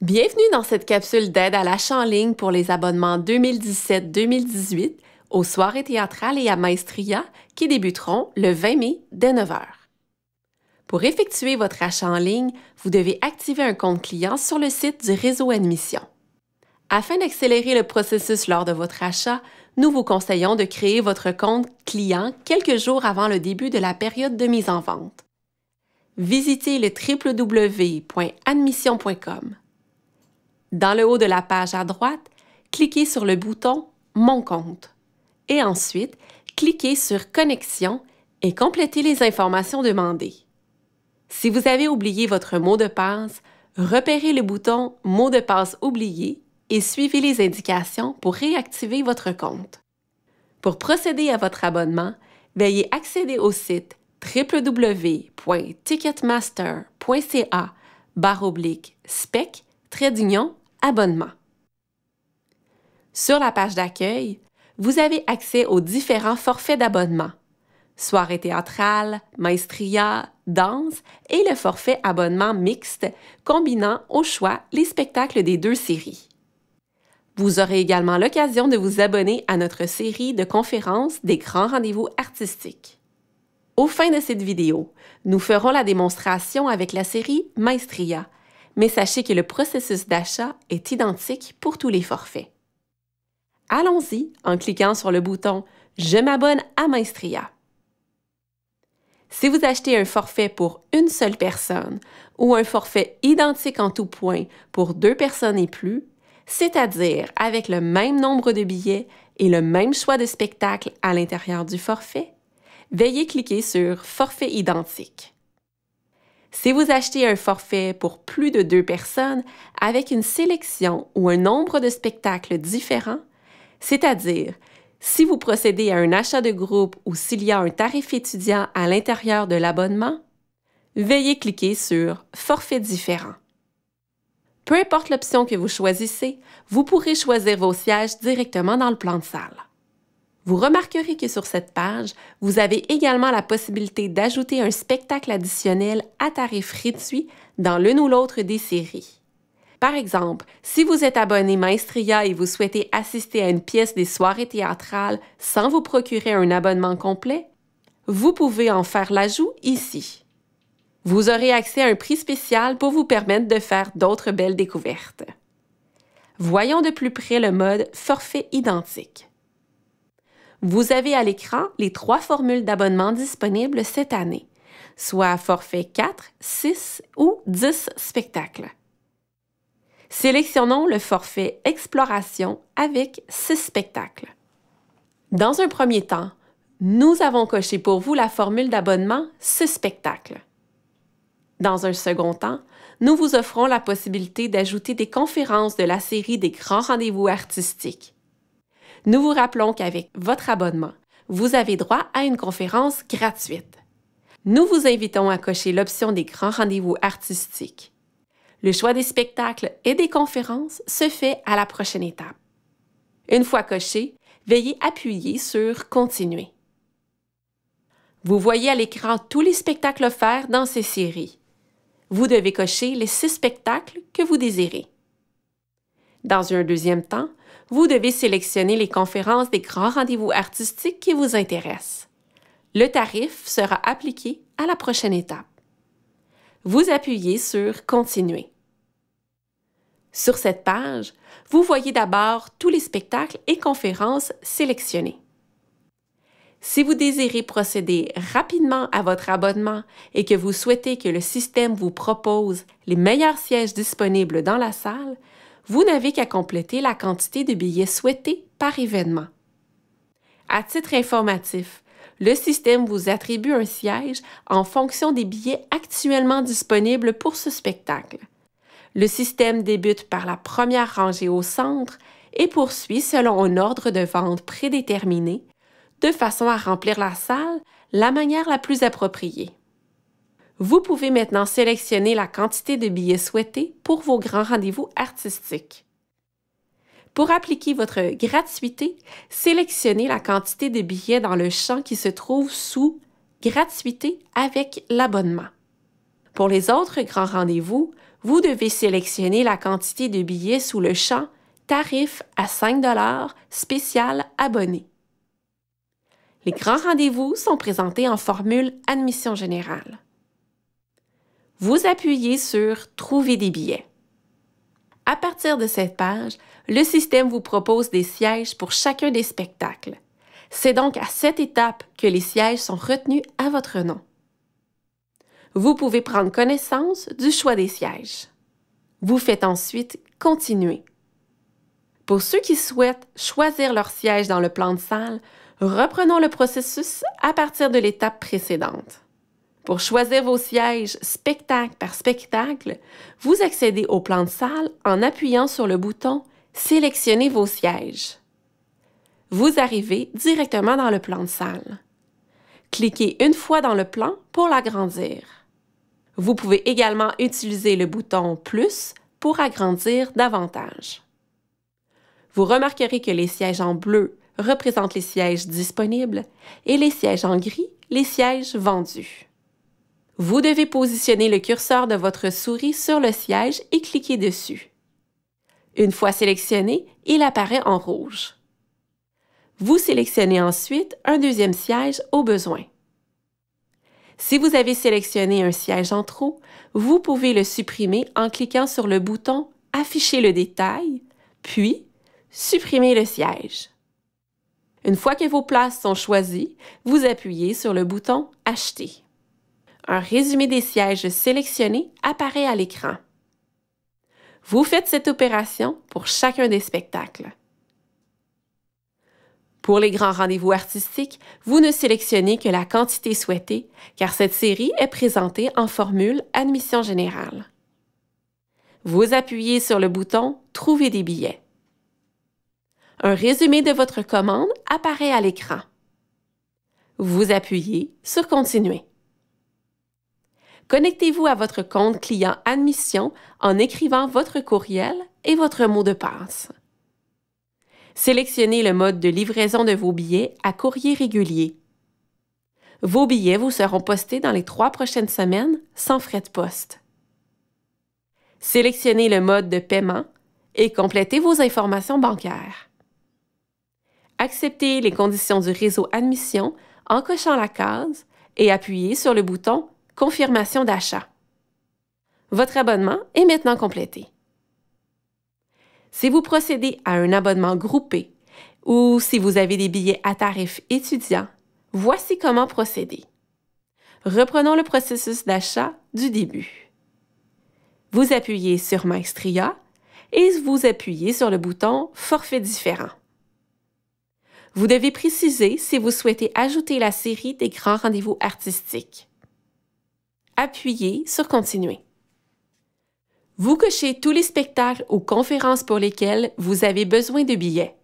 Bienvenue dans cette capsule d'aide à l'achat en ligne pour les abonnements 2017-2018 aux soirées théâtrales et à Maestria qui débuteront le 20 mai dès 9 h. Pour effectuer votre achat en ligne, vous devez activer un compte client sur le site du réseau Admission. Afin d'accélérer le processus lors de votre achat, nous vous conseillons de créer votre compte client quelques jours avant le début de la période de mise en vente. Visitez le www.admission.com. Dans le haut de la page à droite, cliquez sur le bouton « Mon compte » et ensuite, cliquez sur « Connexion » et complétez les informations demandées. Si vous avez oublié votre mot de passe, repérez le bouton « Mot de passe oublié » et suivez les indications pour réactiver votre compte. Pour procéder à votre abonnement, veuillez accéder au site www.ticketmaster.ca/spec-abonnement. Sur la page d'accueil, vous avez accès aux différents forfaits d'abonnement, soirée théâtrale, maestria, danse et le forfait abonnement mixte combinant au choix les spectacles des deux séries. Vous aurez également l'occasion de vous abonner à notre série de conférences des grands rendez-vous artistiques. Au fin de cette vidéo, nous ferons la démonstration avec la série Maestria, mais sachez que le processus d'achat est identique pour tous les forfaits. Allons-y en cliquant sur le bouton « Je m'abonne à Maestria ». Si vous achetez un forfait pour une seule personne ou un forfait identique en tout point pour 2 personnes et plus, c'est-à-dire avec le même nombre de billets et le même choix de spectacle à l'intérieur du forfait, veuillez cliquer sur « Forfait identique ». Si vous achetez un forfait pour plus de 2 personnes avec une sélection ou un nombre de spectacles différents, c'est-à-dire si vous procédez à un achat de groupe ou s'il y a un tarif étudiant à l'intérieur de l'abonnement, veuillez cliquer sur « Forfait différent ». Peu importe l'option que vous choisissez, vous pourrez choisir vos sièges directement dans le plan de salle. Vous remarquerez que sur cette page, vous avez également la possibilité d'ajouter un spectacle additionnel à tarif réduit dans l'une ou l'autre des séries. Par exemple, si vous êtes abonné Maestria et vous souhaitez assister à une pièce des soirées théâtrales sans vous procurer un abonnement complet, vous pouvez en faire l'ajout ici. Vous aurez accès à un prix spécial pour vous permettre de faire d'autres belles découvertes. Voyons de plus près le mode « Forfait identique ». Vous avez à l'écran les 3 formules d'abonnement disponibles cette année, soit forfait 4, 6 ou 10 spectacles. Sélectionnons le forfait Exploration avec 6 spectacles. Dans un premier temps, nous avons coché pour vous la formule d'abonnement 6 spectacles. Dans un second temps, nous vous offrons la possibilité d'ajouter des conférences de la série des grands rendez-vous artistiques. Nous vous rappelons qu'avec votre abonnement, vous avez droit à une conférence gratuite. Nous vous invitons à cocher l'option des grands rendez-vous artistiques. Le choix des spectacles et des conférences se fait à la prochaine étape. Une fois coché, veuillez appuyer sur « Continuer ». Vous voyez à l'écran tous les spectacles offerts dans ces séries. Vous devez cocher les 6 spectacles que vous désirez. Dans un deuxième temps, vous devez sélectionner les conférences des grands rendez-vous artistiques qui vous intéressent. Le tarif sera appliqué à la prochaine étape. Vous appuyez sur « Continuer ». Sur cette page, vous voyez d'abord tous les spectacles et conférences sélectionnés. Si vous désirez procéder rapidement à votre abonnement et que vous souhaitez que le système vous propose les meilleurs sièges disponibles dans la salle, vous n'avez qu'à compléter la quantité de billets souhaités par événement. À titre informatif, le système vous attribue un siège en fonction des billets actuellement disponibles pour ce spectacle. Le système débute par la première rangée au centre et poursuit selon un ordre de vente prédéterminé, de façon à remplir la salle la manière la plus appropriée. Vous pouvez maintenant sélectionner la quantité de billets souhaités pour vos grands rendez-vous artistiques. Pour appliquer votre gratuité, sélectionnez la quantité de billets dans le champ qui se trouve sous « Gratuité avec l'abonnement ». Pour les autres grands rendez-vous, vous devez sélectionner la quantité de billets sous le champ « Tarif à 5 $ spécial abonné ». Les grands rendez-vous sont présentés en formule admission générale. Vous appuyez sur « Trouver des billets ». À partir de cette page, le système vous propose des sièges pour chacun des spectacles. C'est donc à cette étape que les sièges sont retenus à votre nom. Vous pouvez prendre connaissance du choix des sièges. Vous faites ensuite « Continuer ». Pour ceux qui souhaitent choisir leur siège dans le plan de salle, reprenons le processus à partir de l'étape précédente. Pour choisir vos sièges spectacle par spectacle, vous accédez au plan de salle en appuyant sur le bouton « Sélectionner vos sièges ». Vous arrivez directement dans le plan de salle. Cliquez une fois dans le plan pour l'agrandir. Vous pouvez également utiliser le bouton « Plus » pour agrandir davantage. Vous remarquerez que les sièges en bleu représentent les sièges disponibles et les sièges en gris, les sièges vendus. Vous devez positionner le curseur de votre souris sur le siège et cliquer dessus. Une fois sélectionné, il apparaît en rouge. Vous sélectionnez ensuite un deuxième siège au besoin. Si vous avez sélectionné un siège en trop, vous pouvez le supprimer en cliquant sur le bouton « Afficher le détail », puis « Supprimer le siège ». Une fois que vos places sont choisies, vous appuyez sur le bouton « Acheter ». Un résumé des sièges sélectionnés apparaît à l'écran. Vous faites cette opération pour chacun des spectacles. Pour les grands rendez-vous artistiques, vous ne sélectionnez que la quantité souhaitée, car cette série est présentée en formule admission générale. Vous appuyez sur le bouton « Trouver des billets ». Un résumé de votre commande apparaît à l'écran. Vous appuyez sur « Continuer ». Connectez-vous à votre compte client admission en écrivant votre courriel et votre mot de passe. Sélectionnez le mode de livraison de vos billets à courrier régulier. Vos billets vous seront postés dans les 3 prochaines semaines sans frais de poste. Sélectionnez le mode de paiement et complétez vos informations bancaires. Acceptez les conditions du réseau admission en cochant la case et appuyez sur le bouton « Confirmation d'achat ». Votre abonnement est maintenant complété. Si vous procédez à un abonnement groupé ou si vous avez des billets à tarif étudiant, voici comment procéder. Reprenons le processus d'achat du début. Vous appuyez sur Maestria et vous appuyez sur le bouton « Forfait différent ». Vous devez préciser si vous souhaitez ajouter la série des grands rendez-vous artistiques. Appuyez sur « Continuer ». Vous cochez tous les spectacles ou conférences pour lesquels vous avez besoin de billets.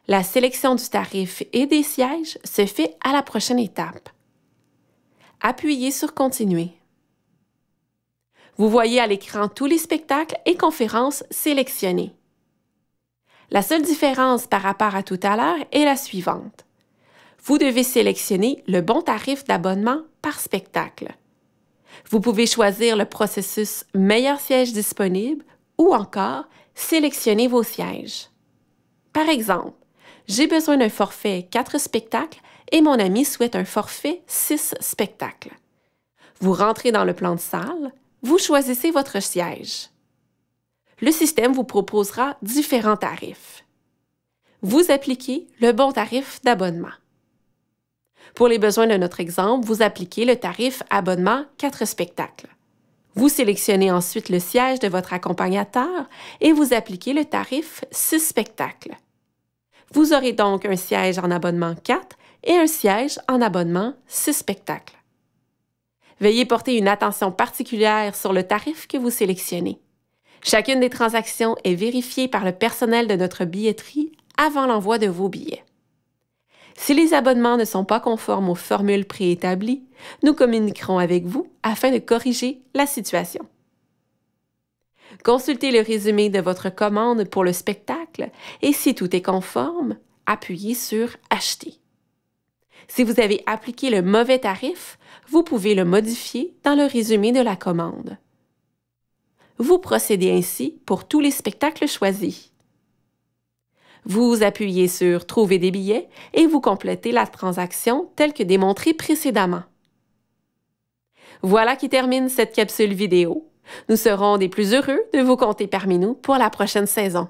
La sélection du tarif et des sièges se fait à la prochaine étape. Appuyez sur « Continuer ». Vous voyez à l'écran tous les spectacles et conférences sélectionnés. La seule différence par rapport à tout à l'heure est la suivante. Vous devez sélectionner le bon tarif d'abonnement par spectacle. Vous pouvez choisir le processus « Meilleur siège disponible » ou encore « Sélectionner vos sièges ». Par exemple, j'ai besoin d'un forfait 4 spectacles et mon ami souhaite un forfait 6 spectacles. Vous rentrez dans le plan de salle, vous choisissez votre siège. Le système vous proposera différents tarifs. Vous appliquez le bon tarif d'abonnement. Pour les besoins de notre exemple, vous appliquez le tarif abonnement 4 spectacles. Vous sélectionnez ensuite le siège de votre accompagnateur et vous appliquez le tarif 6 spectacles. Vous aurez donc un siège en abonnement 4 et un siège en abonnement 6 spectacles. Veuillez porter une attention particulière sur le tarif que vous sélectionnez. Chacune des transactions est vérifiée par le personnel de notre billetterie avant l'envoi de vos billets. Si les abonnements ne sont pas conformes aux formules préétablies, nous communiquerons avec vous afin de corriger la situation. Consultez le résumé de votre commande pour le spectacle et si tout est conforme, appuyez sur « Acheter ». Si vous avez appliqué le mauvais tarif, vous pouvez le modifier dans le résumé de la commande. Vous procédez ainsi pour tous les spectacles choisis. Vous appuyez sur « Trouver des billets » et vous complétez la transaction telle que démontrée précédemment. Voilà qui termine cette capsule vidéo. Nous serons des plus heureux de vous compter parmi nous pour la prochaine saison.